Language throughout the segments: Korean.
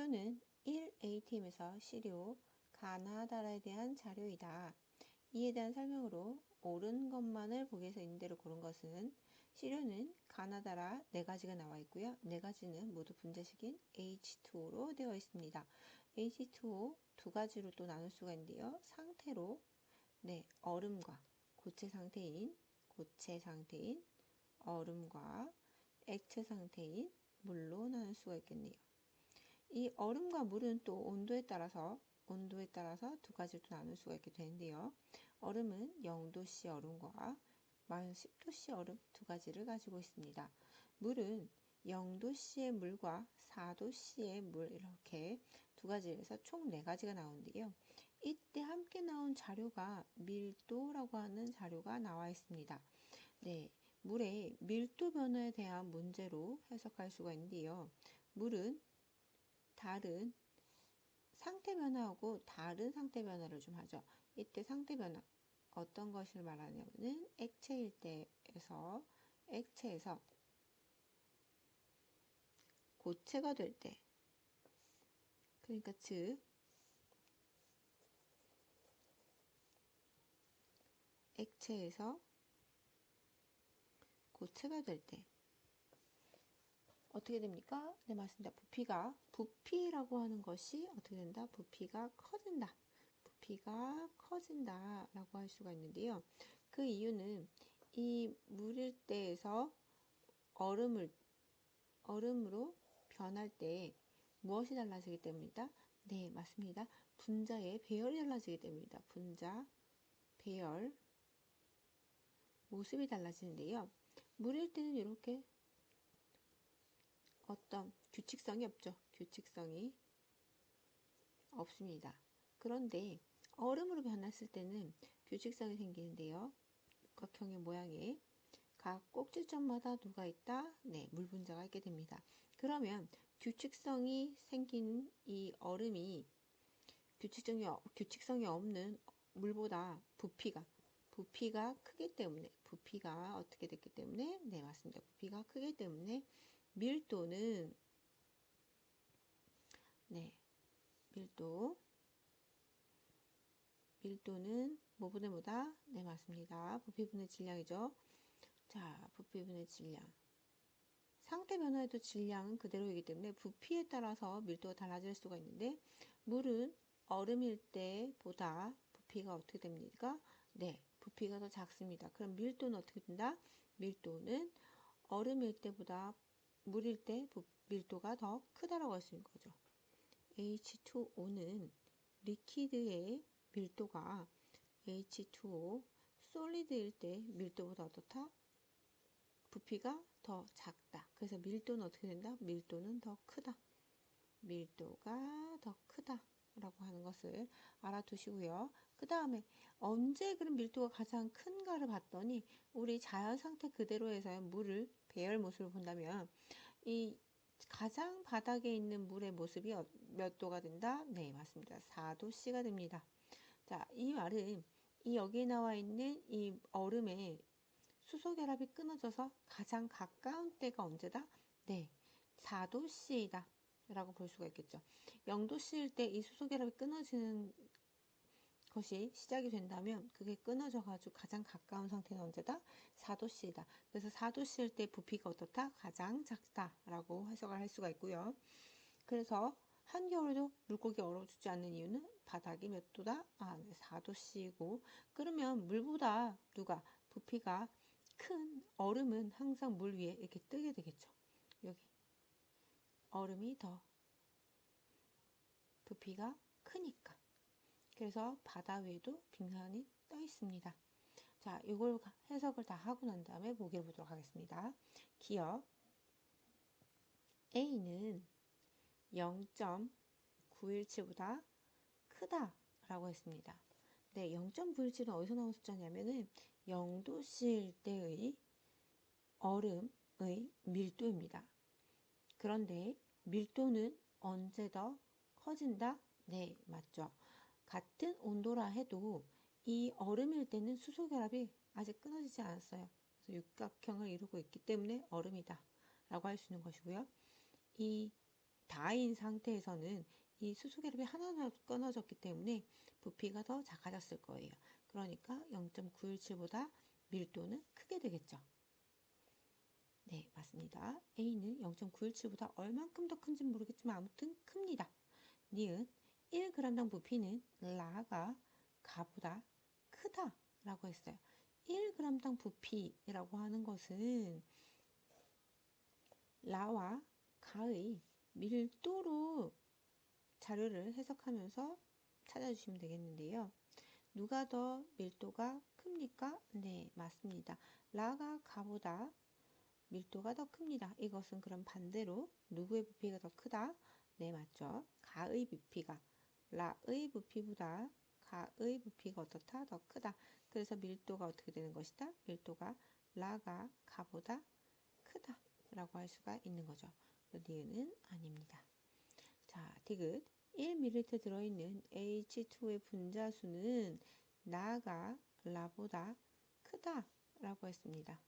표는 1ATM에서 시료 가나다라에 대한 자료이다. 이에 대한 설명으로 옳은 것만을 보기에서 있는 대로 고른 것은 시료는 가나다라 4가지가 나와 있고요. 4가지는 모두 분자식인 H2O로 되어 있습니다. H2O 2가지로 또 나눌 수가 있는데요. 상태로 얼음과 고체 상태인 얼음과 액체 상태인 물로 나눌 수가 있겠네요. 이 얼음과 물은 또 온도에 따라서 2가지로 또 나눌 수가 있게 되는데요. 얼음은 0도씨 얼음과 마이너스 10도씨 얼음 2가지를 가지고 있습니다. 물은 0도씨의 물과 4도씨의 물 이렇게 2가지에서 총 4가지가 나오는데요. 이때 함께 나온 자료가 밀도라고 하는 자료가 나와 있습니다. 물의 밀도 변화에 대한 문제로 해석할 수가 있는데요. 물은 다른 상태 변화하고 다른 상태 변화를 좀 하죠. 이때 상태 변화 어떤 것을 말하냐면은 액체에서 고체가 될 때, 그러니까 즉 액체에서 고체가 될 때 어떻게 됩니까? 네, 맞습니다. 부피라고 하는 것이 어떻게 된다? 부피가 커진다 라고 할 수가 있는데요. 그 이유는 이 물일 때에서 얼음으로 변할 때 무엇이 달라지기 때문이다? 네, 맞습니다. 분자의 배열이 달라지기 때문이다. 분자, 배열, 모습이 달라지는데요. 물일 때는 이렇게 어떤 규칙성이 없죠. 규칙성이 없습니다. 그런데 얼음으로 변했을 때는 규칙성이 생기는데요. 육각형의 모양에 각 꼭지점마다 누가 있다? 네, 물 분자가 있게 됩니다. 그러면 규칙성이 생긴 이 얼음이 규칙성이 없는 물보다 부피가 크기 때문에 부피가 어떻게 됐기 때문에 네, 맞습니다. 부피가 크기 때문에 밀도는 밀도는 뭐분의 뭐다? 네, 맞습니다. 부피분의 질량이죠. 자, 부피분의 질량. 상태 변화에도 질량은 그대로이기 때문에 부피에 따라서 밀도가 달라질 수가 있는데 물은 얼음일 때보다 부피가 어떻게 됩니까? 네, 부피가 더 작습니다. 그럼 밀도는 어떻게 된다? 밀도는 얼음일 때보다 물일 때 밀도가 더 크다라고 할 수 있는 거죠. H2O는 리퀴드의 밀도가 H2O 솔리드일 때 밀도보다 어떻다? 부피가 더 작다. 그래서 밀도는 어떻게 된다? 밀도는 더 크다. 밀도가 더 크다. 라고 하는 것을 알아두시고요. 그 다음에 언제 그럼 밀도가 가장 큰가를 봤더니 우리 자연 상태 그대로에서의 물을 배열 모습을 본다면 이 가장 바닥에 있는 물의 모습이 몇 도가 된다? 네, 맞습니다. 4도씨가 됩니다. 자, 이 말은 이 여기에 나와 있는 이 얼음의 수소 결합이 끊어져서 가장 가까운 때가 언제다? 네, 4도씨이다 라고 볼 수가 있겠죠. 0도씨일 때 이 수소 결합이 끊어지는 것이 시작이 된다면 그게 끊어져 가지고 가장 가까운 상태는 언제다? 4도씨이다. 그래서 4도씨일 때 부피가 어떻다? 가장 작다라고 해석을 할 수가 있고요. 그래서 한겨울에도 물고기 얼어 죽지 않는 이유는 바닥이 몇 도다? 4도씨이고 그러면 물보다 부피가 큰 얼음은 항상 물 위에 이렇게 뜨게 되겠죠. 여기 얼음이 더 부피가 크니까. 그래서 바다 위에도 빙산이 떠 있습니다. 자, 이걸 해석을 다 하고 난 다음에 보기를 보도록 하겠습니다. 기억 A는 0.917보다 크다 라고 했습니다. 네, 0.917은 어디서 나온 숫자냐면은 0도씨일 때의 얼음의 밀도입니다. 그런데 밀도는 언제 더 커진다? 네, 맞죠. 같은 온도라 해도 이 얼음일 때는 수소 결합이 아직 끊어지지 않았어요. 그래서 육각형을 이루고 있기 때문에 얼음이다 라고 할 수 있는 것이고요. 이 다인 상태에서는 이 수소결합이 하나하나 끊어졌기 때문에 부피가 더 작아졌을 거예요. 그러니까 0.917보다 밀도는 크게 되겠죠. 네, 맞습니다. A는 0.917보다 얼만큼 더 큰지는 모르겠지만 아무튼 큽니다. 니은 1g당 부피는 라가 가보다 크다 라고 했어요. 1g당 부피라고 하는 것은 라와 가의 밀도로 자료를 해석하면서 찾아주시면 되겠는데요. 누가 더 밀도가 큽니까? 네, 맞습니다. 라가 가보다 밀도가 더 큽니다. 이것은 그럼 반대로 누구의 부피가 더 크다? 네, 맞죠. 가의 부피가 라의 부피보다 가의 부피가 어떻다? 더 크다. 그래서 밀도가 어떻게 되는 것이다? 밀도가 라가 가보다 크다 라고 할 수가 있는 거죠. 니은은 아닙니다. 자, 디귿 1ml 들어있는 H2의 분자수는 나가 라보다 크다 라고 했습니다.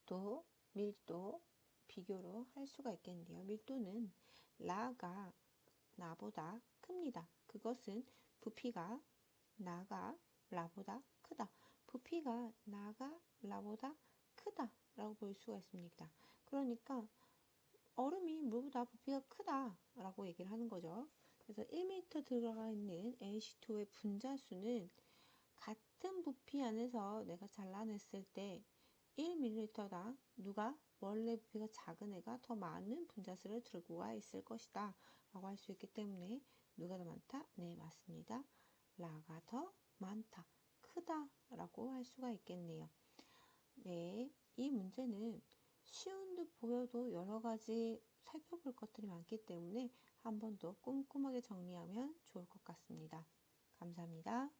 이것도 밀도 비교로 할 수가 있겠는데요. 밀도는 라가 나보다 큽니다. 그것은 부피가 나가 라보다 크다. 부피가 나가 라보다 크다 라고 볼 수가 있습니다. 그러니까 얼음이 물보다 부피가 크다 라고 얘기를 하는 거죠. 그래서 1m 들어가 있는 H2의 분자수는 같은 부피 안에서 내가 잘라냈을 때 1ml당 누가 원래 부피가 작은 애가 더 많은 분자수를 들고 와 있을 것이다 라고 할 수 있기 때문에 누가 더 많다? 네, 맞습니다. 라가 더 많다, 크다 라고 할 수가 있겠네요. 네, 이 문제는 쉬운 듯 보여도 여러 가지 살펴볼 것들이 많기 때문에 한 번 더 꼼꼼하게 정리하면 좋을 것 같습니다. 감사합니다.